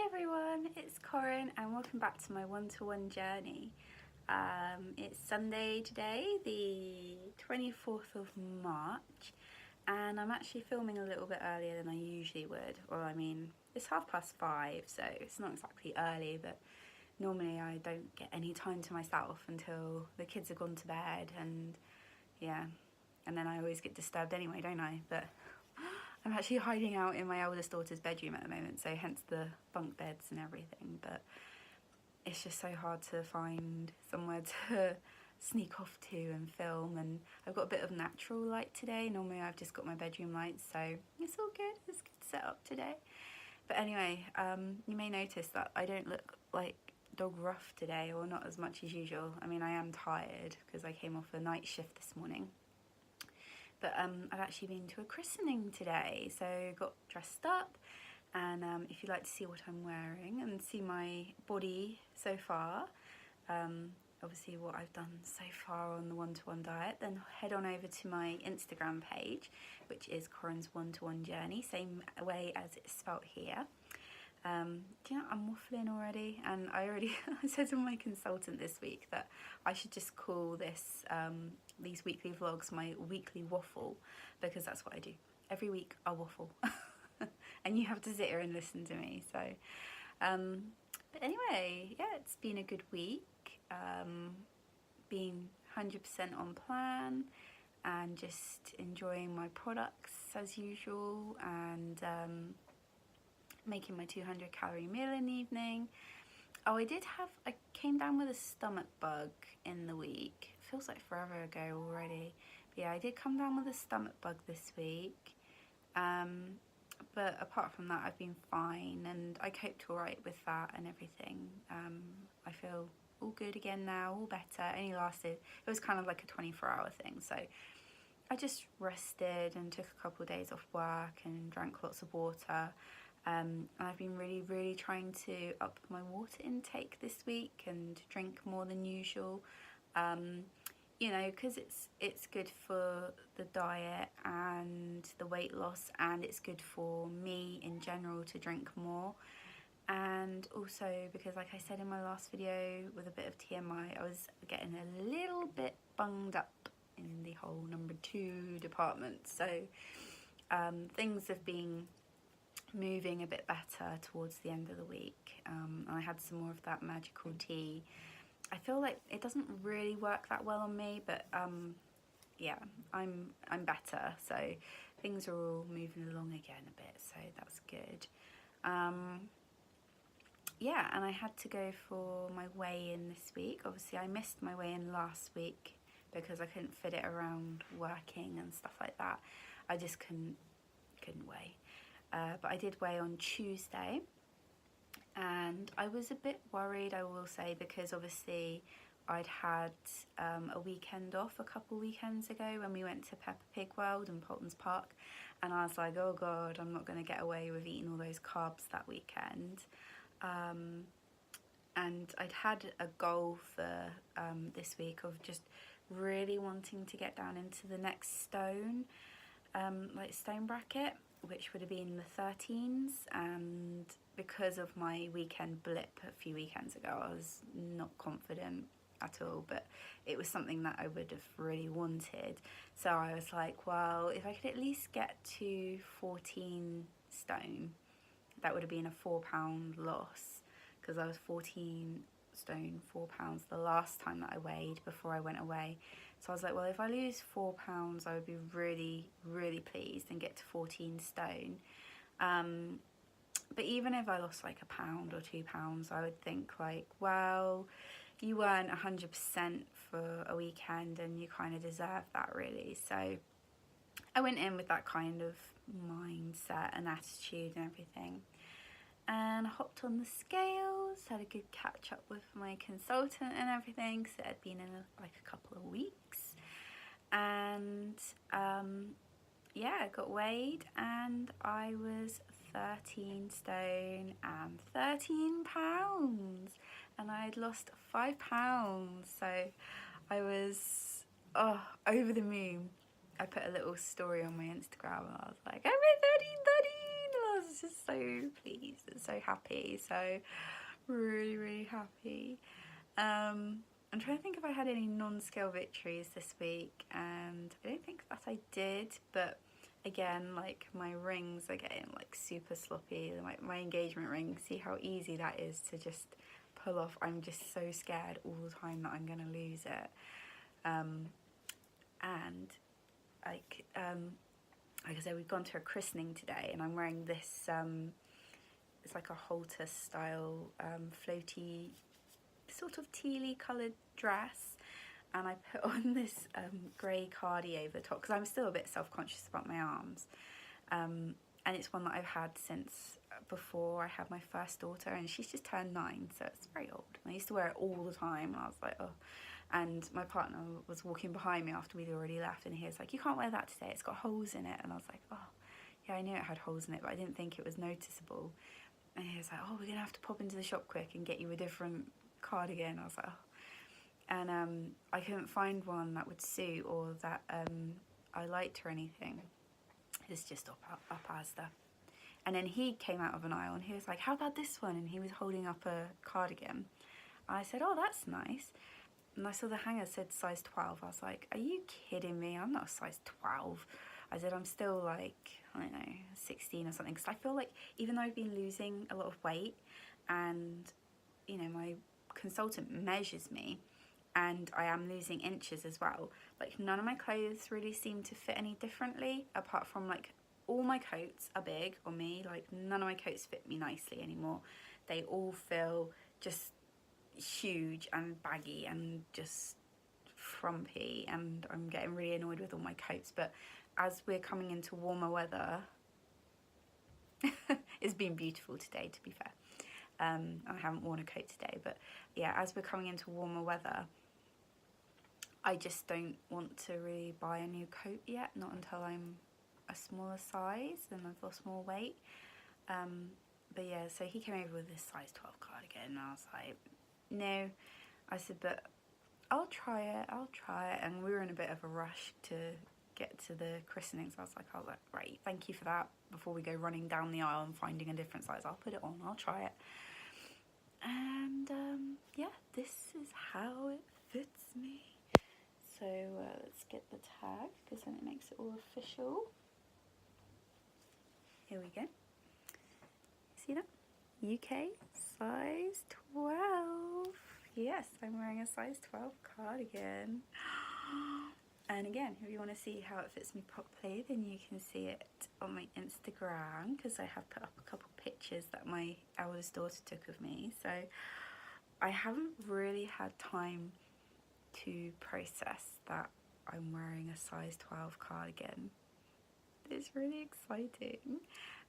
everyone, it's Koren and welcome back to my one-to-one journey. It's Sunday today, the 24th of March, and I'm actually filming a little bit earlier than I usually would. Well, I mean, it's 5:30, so it's not exactly early, but normally I don't get any time to myself until the kids have gone to bed, and yeah, and then I always get disturbed anyway, don't I? But I'm actually hiding out in my eldest daughter's bedroom at the moment, so hence the bunk beds and everything, but it's just so hard to find somewhere to sneak off to and film, and I've got a bit of natural light today. Normally I've just got my bedroom lights, so it's all good, it's good set up today. But anyway, you may notice that I don't look like dog rough today, or not as much as usual. I mean, I am tired because I came off a night shift this morning. But I've actually been to a christening today, so got dressed up, and if you'd like to see what I'm wearing and see my body so far, obviously what I've done so far on the one-to-one diet, then head on over to my Instagram page, which is Koren's one-to-one journey, same way as it's spelt here. Do you know, I'm waffling already, and I said to my consultant this week that I should just call this these weekly vlogs my weekly waffle, because that's what I do. Every week I waffle and you have to sit here and listen to me. So but anyway, yeah, it's been a good week, being 100% on plan and just enjoying my products as usual, and making my 200 calorie meal in the evening. Oh, I came down with a stomach bug in the week. Feels like forever ago already. But yeah, I did come down with a stomach bug this week. But apart from that, I've been fine, and I coped all right with that and everything. I feel all good again now, all better. Only lasted, it was kind of like a 24-hour thing. So I just rested and took a couple of days off work and drank lots of water. I've been really trying to up my water intake this week and drink more than usual, you know, because it's good for the diet and the weight loss, and it's good for me in general to drink more. And also because, like I said in my last video with a bit of TMI, I was getting a little bit bunged up in the whole number 2 department, so things have been moving a bit better towards the end of the week. I had some more of that magical tea. I feel like it doesn't really work that well on me, but yeah, I'm better, so things are all moving along again a bit, so that's good. Yeah, and I had to go for my weigh-in this week. Obviously I missed my weigh-in last week because I couldn't fit it around working and stuff like that. I just couldn't weigh. But I did weigh on Tuesday, and I was a bit worried, I will say, because obviously I'd had a weekend off a couple weekends ago when we went to Peppa Pig World in Polton's Park, and I was like, oh god, I'm not going to get away with eating all those carbs that weekend. And I'd had a goal for this week of just really wanting to get down into the next stone bracket, which would have been the 13s, and because of my weekend blip a few weekends ago, I was not confident at all, but it was something that I would have really wanted. So I was like, well, if I could at least get to 14 stone, that would have been a £4 loss, because I was 14 stone, 4 pounds the last time that I weighed before I went away. So I was like, well, if I lose 4 pounds, I would be really pleased and get to 14 stone. But even if I lost like a pound or 2 pounds, I would think like, well, you weren't 100% for a weekend and you kind of deserve that, really. So I went in with that kind of mindset and attitude and everything, and I hopped on the scales, had a good catch up with my consultant and everything, because it had been in like a couple of weeks, and yeah, I got weighed and I was 13 stone and 13 pounds, and I had lost 5 pounds, so I was over the moon. I put a little story on my Instagram and I was like, I'm at 13, I lost was just so pleased and so happy, so really happy. I'm trying to think if I had any non-scale victories this week, and I don't think that I did, but again, like, my rings are getting like super sloppy, like my engagement ring, see how easy that is to just pull off. I'm just so scared all the time that I'm gonna lose it. And like I said, we've gone to a christening today, and I'm wearing this it's like a halter style floaty sort of tealy coloured dress, and I put on this grey cardi over the top because I'm still a bit self-conscious about my arms, and it's one that I've had since before I had my first daughter, and she's just turned 9, so it's very old. And I used to wear it all the time, and I was like, oh. And my partner was walking behind me after we'd already left, and he was like, you can't wear that today, it's got holes in it. And I was like, oh yeah, I knew it had holes in it, but I didn't think it was noticeable. And he was like, oh, we're gonna have to pop into the shop quick and get you a different cardigan. I was like, oh. And I couldn't find one that would suit or that I liked or anything. It's just up Asda. And then he came out of an aisle and he was like, how about this one? And he was holding up a cardigan. I said, oh, that's nice. And I saw the hanger said size 12. I was like, are you kidding me? I'm not a size 12. I said, I'm still like, I don't know, 16 or something. Because I feel like even though I've been losing a lot of weight, and, you know, my consultant measures me, and I am losing inches as well, like, none of my clothes really seem to fit any differently, apart from, like, all my coats are big on me. Like, none of my coats fit me nicely anymore. They all feel just huge and baggy and just frumpy, and I'm getting really annoyed with all my coats. But as we're coming into warmer weather, it's been beautiful today, to be fair. I haven't worn a coat today, but yeah, as we're coming into warmer weather, I just don't want to really buy a new coat yet, not until I'm a smaller size and I've lost more weight. But yeah, so he came over with this size 12 cardigan, and I was like, no. I said, but I'll try it. And we were in a bit of a rush to get to the christening, so I was like, oh, right, thank you for that. Before we go running down the aisle and finding a different size, I'll put it on, I'll try it. And yeah, this is how it fits me. So let's get the tag, because then it makes it all official. Here we go. See that? UK size 12. Yes, I'm wearing a size 12 cardigan. And again, if you want to see how it fits me properly, then you can see it on my Instagram, because I have put up a couple pictures that my eldest daughter took of me. So I haven't really had time to process that I'm wearing a size 12 cardigan. It's really exciting,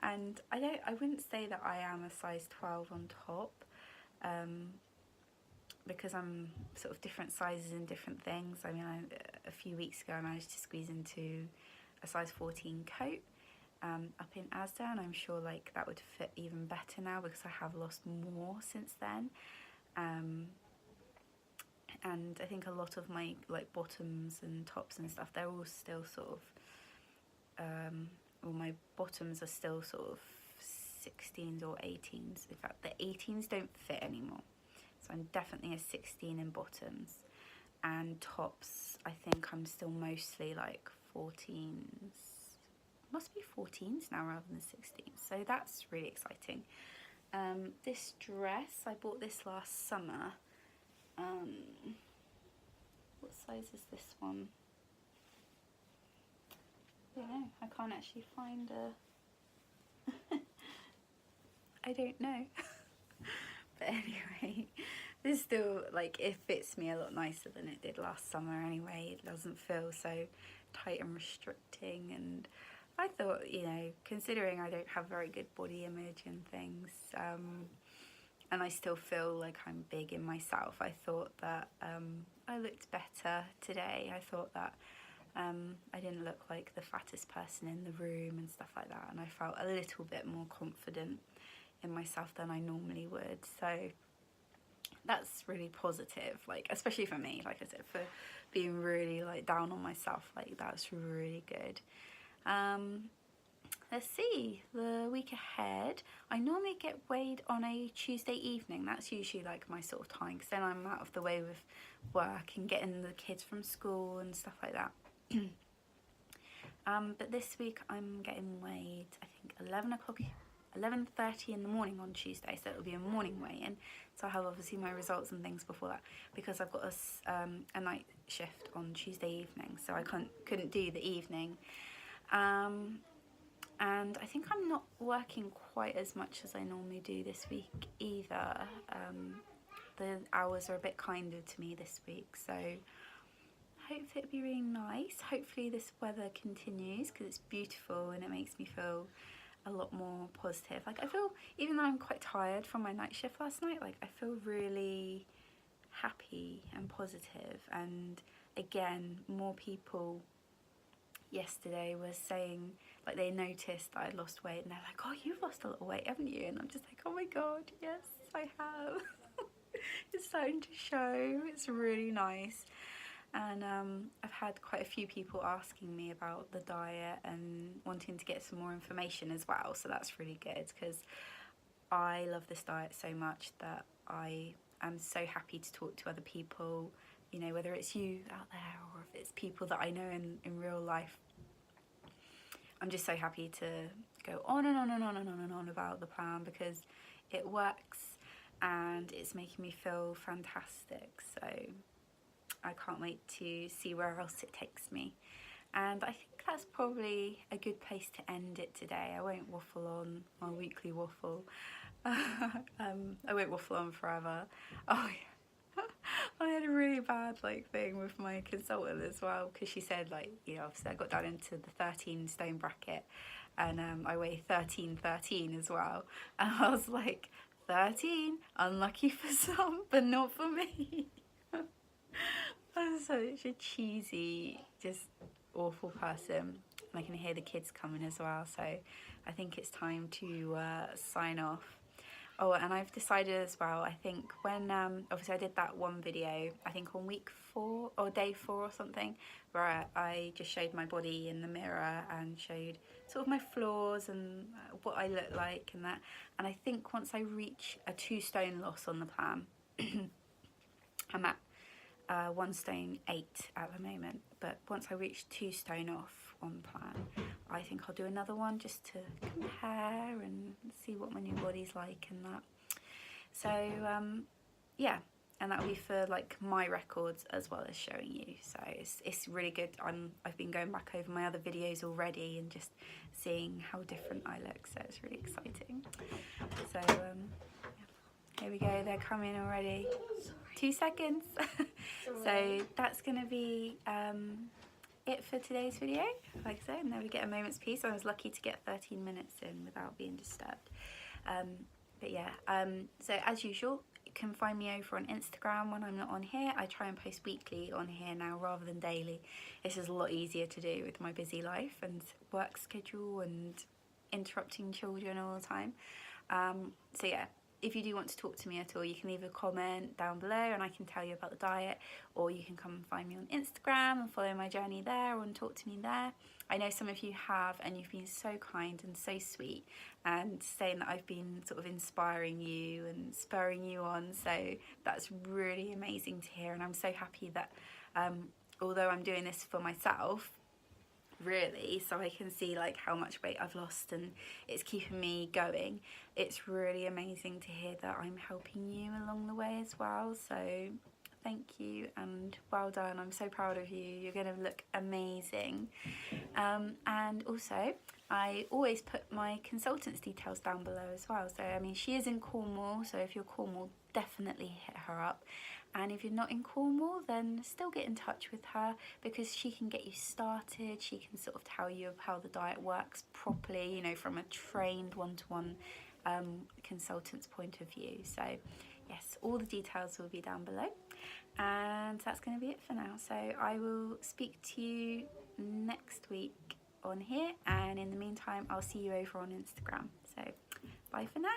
and I wouldn't say that I am a size 12 on top, because I'm sort of different sizes in different things. I mean, a few weeks ago I managed to squeeze into a size 14 coat up in Asda, and I'm sure like that would fit even better now, because I have lost more since then. And I think a lot of my like bottoms and tops and stuff, they're all still sort of well, my bottoms are still sort of 16s or 18s. In fact, the 18s don't fit anymore, so I'm definitely a 16 in bottoms. And tops, I think I'm still mostly like 14s. Must be 14s now rather than 16s, so that's really exciting. This dress, I bought this last summer. What size is this one? I don't know, I can't actually find a... I don't know. But anyway, this still, like, it fits me a lot nicer than it did last summer anyway. It doesn't feel so tight and restricting, and I thought, you know, considering I don't have very good body image and things, and I still feel like I'm big in myself, I thought that I looked better today. I thought that I didn't look like the fattest person in the room and stuff like that, and I felt a little bit more confident in myself than I normally would. So that's really positive, like, especially for me, like I said, for being really like down on myself, like that's really good. let's see, the week ahead, I normally get weighed on a Tuesday evening. That's usually like my sort of time, because then I'm out of the way with work and getting the kids from school and stuff like that. But this week I'm getting weighed, I think 11:30 in the morning on Tuesday, so it'll be a morning weigh-in. So I'll have obviously my results and things before that, because I've got a night shift on Tuesday evening, so I couldn't do the evening. And I think I'm not working quite as much as I normally do this week either. The hours are a bit kinder to me this week, so hopefully it'll be really nice. Hopefully this weather continues, because it's beautiful and it makes me feel a lot more positive. Like, I feel, even though I'm quite tired from my night shift last night, like I feel really happy and positive. And again, more people yesterday were saying, like, they noticed that I'd lost weight, and they're like, oh, you've lost a lot of weight, haven't you? And I'm just like, oh my god, yes, I have. It's starting to show. It's really nice. And I've had quite a few people asking me about the diet and wanting to get some more information as well, so that's really good, because I love this diet so much that I am so happy to talk to other people, you know, whether it's you out there or if it's people that I know in real life. I'm just so happy to go on and on and on and on and on about the plan, because it works and it's making me feel fantastic. So I can't wait to see where else it takes me. And I think that's probably a good place to end it today. I won't waffle on my weekly waffle. I won't waffle on forever. Oh yeah. I had a really bad thing with my consultant as well, because she said, you know, obviously I got down into the 13 stone bracket, and I weigh 13 as well, and I was like, 13, unlucky for some, but not for me. I'm such a cheesy, just awful person, and I can hear the kids coming as well, so I think it's time to sign off. Oh, and I've decided as well, I think when, obviously I did that one video, I think on week 4 or day 4 or something, where I just showed my body in the mirror and showed sort of my flaws and what I look like and that. And I think once I reach a 2 stone loss on the plan, I'm at 1 stone 8 at the moment, but once I reach 2 stone off on plan, I think I'll do another one just to compare and see what my new body's like and that. So yeah, and that'll be for my records as well as showing you. So it's really good. I've been going back over my other videos already and just seeing how different I look, so it's really exciting. So here we go, they're coming already. 2 seconds. So that's gonna be it for today's video, like I said, and then we get a moment's peace. I was lucky to get 13 minutes in without being disturbed. But yeah, so as usual, you can find me over on Instagram when I'm not on here. I try and post weekly on here now rather than daily. This is a lot easier to do with my busy life and work schedule and interrupting children all the time. So yeah, if you do want to talk to me at all, you can leave a comment down below and I can tell you about the diet, or you can come and find me on Instagram and follow my journey there and talk to me there. I know some of you have, and you've been so kind and so sweet and saying that I've been sort of inspiring you and spurring you on, so that's really amazing to hear. And I'm so happy that although I'm doing this for myself, really, so I can see how much weight I've lost and it's keeping me going, it's really amazing to hear that I'm helping you along the way as well. So thank you and well done. I'm so proud of you. You're going to look amazing. And also, I always put my consultant's details down below as well. So I mean, she is in Cornwall, so if you're Cornwall, definitely hit her up. And if you're not in Cornwall, then still get in touch with her, because she can get you started. She can sort of tell you how the diet works properly, you know, from a trained one-to-one consultant's point of view. So yes, all the details will be down below. And that's going to be it for now. So I will speak to you next week on here. And in the meantime, I'll see you over on Instagram. So bye for now.